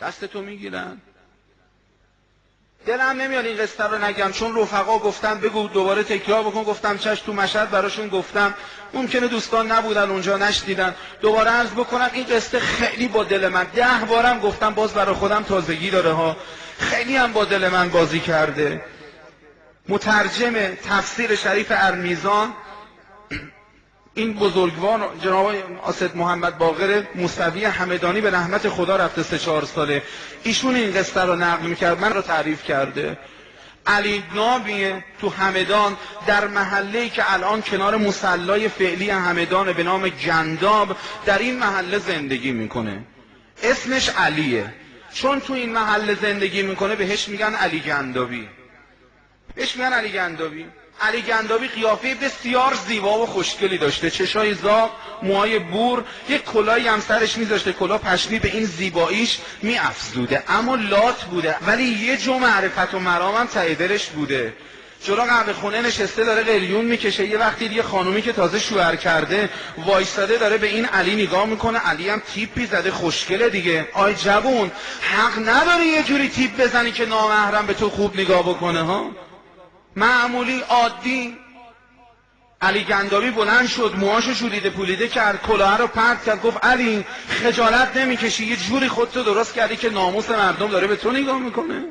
دستتو میگیرن. دلم نمیاد این قصه رو نگم، چون رفقا گفتن بگو دوباره تکرار بکن، گفتم چش. تو مشهد براشون گفتم، ممکنه دوستان نبودن اونجا نشنیدن، دوباره عرض بکنم این قصه خیلی با دل من، 10 بارم گفتم، باز برای خودم تازگی داره ها، خیلی هم با دل من بازی کرده. مترجم تفسیر شریف ارمیزان، این بزرگوار جناب اسد محمد باقر موسوی همدانی به رحمت خدا رفته 3-4 ساله، ایشون این قصه رو نقل میکرد، من رو تعریف کرده. علی نابیه تو همدان، در محله‌ای که الان کنار مصلای فعلی همدان به نام گنداب، در این محله زندگی میکنه. اسمش علیه، چون تو این محله زندگی میکنه بهش میگن علی گندابی، بهش میگن علی گندابی. علی گندابی قیافه بسیار زیبا و خوشگلی داشته، چشای زاغ، موهای بور، یک کلاهی هم سرش میذاشته، کلاه پشمی به این زیباییش میافزوده، اما لات بوده، ولی یه جو معرفت و مرام هم ته دلش بوده. جلو قهوه خونه نشسته داره قلیون میکشه، یه وقتی یه خانومی که تازه شوهر کرده وایستاده داره به این علی نگاه میکنه، علی هم تیپی زده خوشگله دیگه. آی جوون، حق نداری یه جوری تیپ بزنی که نامحرم به تو خوب نگاه بکنه ها، معمولی عادی. علی گندابی بلند شد، موهاشو جوریده پولیده کرد، کلاه رو پرت کرد، گفت علی خجالت نمیکشی؟ یه جوری خودتو درست کردی که ناموس مردم داره به تو نگاه میکنه.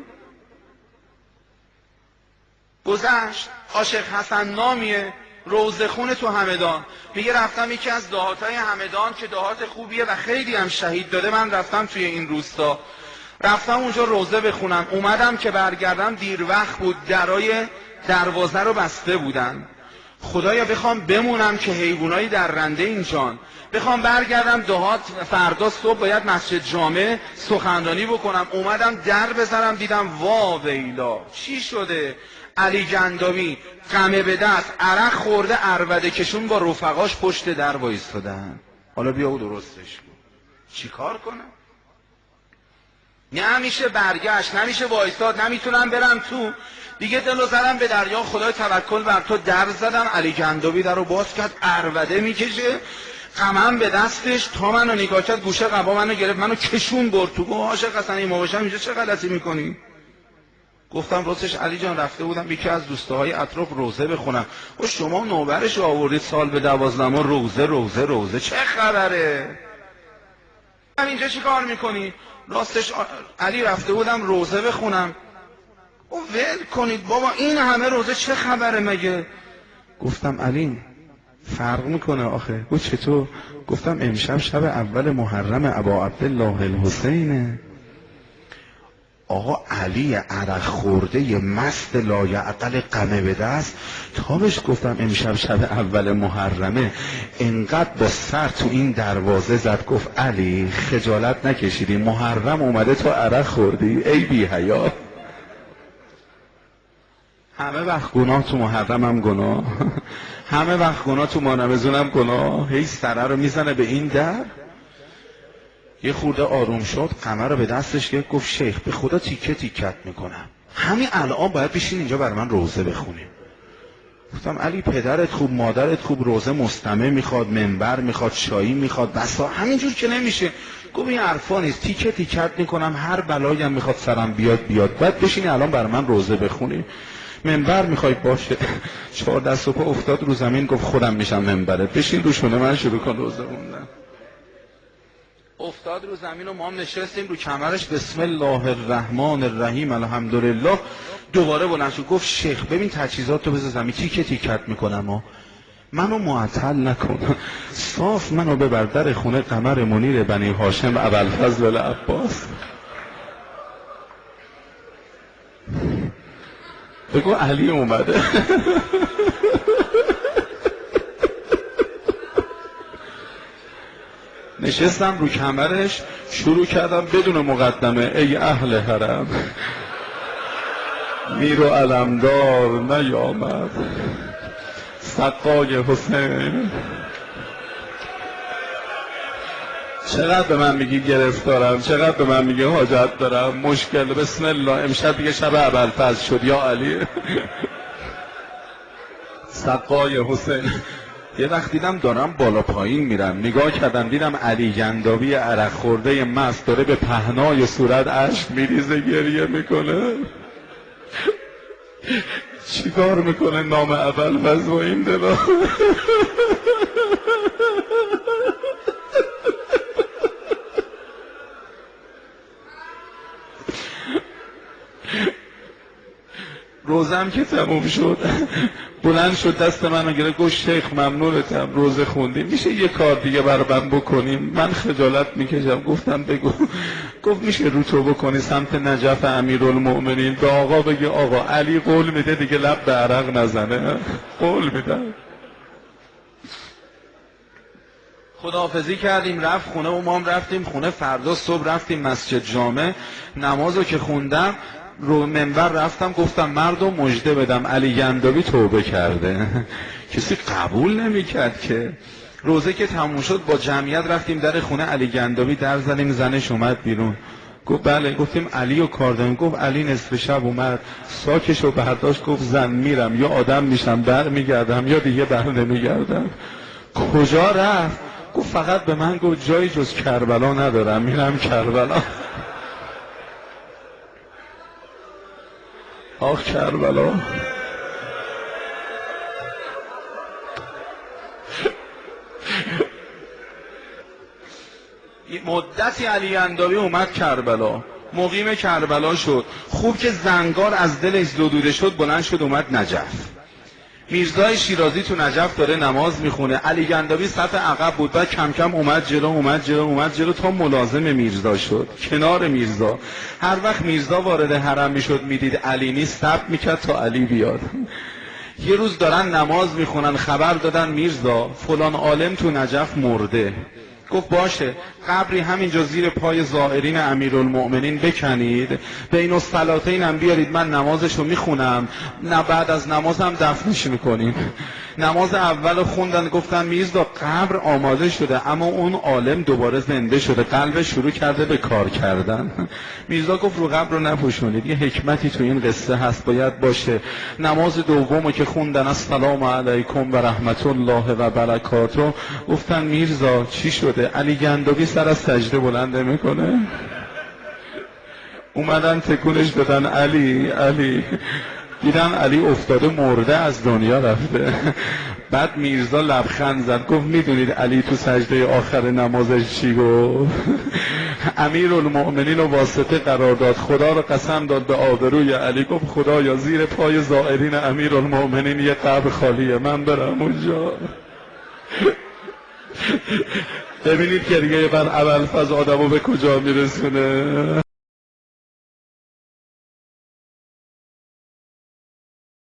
گذشت. عاشق حسن نامیه، روضه‌خون تو همدان، میگه رفتم یکی از دهاتای همدان که دهات خوبیه و خیلی هم شهید داده، من رفتم توی این روستا، رفتم اونجا روضه بخونم، اومدم که برگردم دیر وقت بود، درای دروازه رو بسته بودن. خدایا بخوام بمونم که حیوانایی درنده اینجان، بخوام برگردم دهات، فردا صبح باید مسجد جامع سخنرانی بکنم، اومدم در بزنم دیدم وا ویلا چی شده؟ علی گندابی قمه به دست، عرق خورده، عربده کشون با رفقاش پشت در وایستادن. حالا بیا و درستش کن. چی کار کنم؟ نمیشه برگشت، نمیشه وایستاد، نمیتونم برم تو دیگه. دلو زدم به دریا، خدای توکل بر تو، در زدم. علی گندابی در رو باز کرد، عربده میکشه، قمم به دستش، تا منو نگاه کرد، گوشه قبا منو گرفت، منو کشون برد تو. گفت عاشق حسن این ما باشم اینجا چه غلطی میکنی؟ گفتم راستش علی جان رفته بودم یکی از دوستاهای اطراف روضه بخونم. و شما نوبرش آوردید سال به 12 روضه روضه روضه، چه خبره؟ من اینجا چی کار میکنی؟ راستش علی رفته بودم روضه بخونم. او ول کنید بابا، این همه روضه چه خبره مگه؟ گفتم علی فرق میکنه آخه. گفت چطور؟ گفتم امشب شب اول محرم ابا عبدالله الحسینه. آقا علی عرق خورده ی مست لایعقل قمه به دست، تا بهش گفتم امشب شب اول محرمه، انقدر با سر تو این دروازه زد، گفت علی خجالت نکشیدی؟ محرم اومده تو عرق خوردی؟ ای بی حیا. همه وقت گناه تو محرم هم گناه، همه وقت گناه تو ماه رمضان هم گناه. هی سره رو میزنه به این در. یه خورده آروم شد، قمر رو به دستش گرفت، گفت شیخ به خدا تیکه تیکت میکنم، همین الان باید بشین اینجا برای من روضه بخونی. گفتم علی پدرت خوب، مادرت خوب، روضه مستمع میخواد، منبر میخواد، چایی میخواد، بسا همینجور که نمیشه. گفت این حرفا نیست، تیکه تیکت میکنم، هر بلایی هم میخواد سرم بیاد، باید بشینی الان برای من روضه بخونی. منبر میخوای؟ باشه. 4 دست و پا افتاد رو زمین، گفت خودم میشم منبره، بشین روشونه من شروع کن روضه خوندن. افتاد رو زمین و ما هم نشستیم رو کمرش، بسم الله الرحمن الرحیم الحمدلله. دوباره بلند شد گفت شیخ ببین تجهیزات تو بذار زمین، تیکه تیکت میکنم، منو معطل نکن، صاف منو ببر در خونه قمر منیر بنی هاشم ابوالفضل العباس. بگو علی اومده. نشستم رو کمرش، شروع کردم بدون مقدمه، ای اهل حرم، میر و علمدار نیامد، سقای حسین. چقدر به من میگی گرفتارم، چقدر به من میگی حاجت دارم، مشکل، بسم الله امشب دیگه شب ابوالفضل شد یا علی. سقای حسین. یه وقت دیدم دارم بالا پایین میرم، نگاه کردم دیدم علی گنداوی عرق خورده مست داره به پهنای صورت اشک میریزه گریه میکنه. چیکار میکنه نام اول وز با این دلا؟ روزم که تموم شد بلند شد دست منو گرفت گفت شیخ ممنونتم روزه خوندیم، میشه یه کار دیگه برای من بکنیم؟ من خجالت میکشم. گفتم بگو. گفت میشه رو تو بکنی سمت نجف امیرالمؤمنین به آقا بگی آقا علی قول میده دیگه لب به عرق نزنه، قول میدم. خداحافظی کردیم رفت خونه و ما هم رفتیم خونه. فردا صبح رفتیم مسجد جامع، نمازو که خوندم رو منبر رفتم گفتم مردم مژده بدم علی گنداوی توبه کرده. کسی قبول نمیکرد که. روزه که تموم شد با جمعیت رفتیم در خونه علی گنداوی، در زدیم، زنش اومد بیرون. گفت بله. گفتیم علی رو کار داریم. گفت علی نصف شب اومد ساکشو برداشت گفت زن میرم یا آدم میشم بر میگردم یا دیگه بر نمیگردم. کجا رفت؟ گفت فقط به من گفت جایی جز کربلا ندارم میرم کربلا. آخ کربلا. مدتی علی گنداوی اومد کربلا، مقیم کربلا شد. خوب که زنگار از دلش زدوده شد بلند شد اومد نجف. میرزای شیرازی تو نجف داره نماز میخونه، علی گنداوی صف عقب بود، بعد کم کم اومد جلو تا ملازم میرزا شد، کنار میرزا. هر وقت میرزا وارد حرم میشد میدید علی نیست صبر میکرد تا علی بیاد. یه روز دارن نماز میخونن خبر دادن میرزا فلان عالم تو نجف مرده. گفت باشه قبری همینجا زیر پای زائرین امیرالمؤمنین بکنید، بین الصلاتین هم بیارید من نمازشو میخونم، نه بعد از نمازم دفنش میکنیم. نماز اول خوندن گفتن میرزا قبر آماده شده اما اون عالم دوباره زنده شده، قلبش شروع کرده به کار کردن. میرزا گفت رو قبر رو نپوشونید، یه حکمتی تو این قصه هست باید باشه. نماز دومو که خوندن السلام علیکم و رحمت الله و برکاته، گفتن میرزا چی شده؟ علی گنداوی سر از سجده بلند میکنه. اومدن تکونش دادن علی دیدن علی افتاده مرده از دنیا رفته. بعد میرزا لبخند زد گفت میدونید علی تو سجده آخر نمازش چی گفت؟ امیرالمؤمنین رو واسطه قرار داد، خدا رو قسم داد به آبروی علی، گفت خدایا زیر پای زائرین امیرالمؤمنین یه قبر خالیه من برم اونجا. ببینید که دیگه بر ابوالفضل آدمو به کجا میرسونه.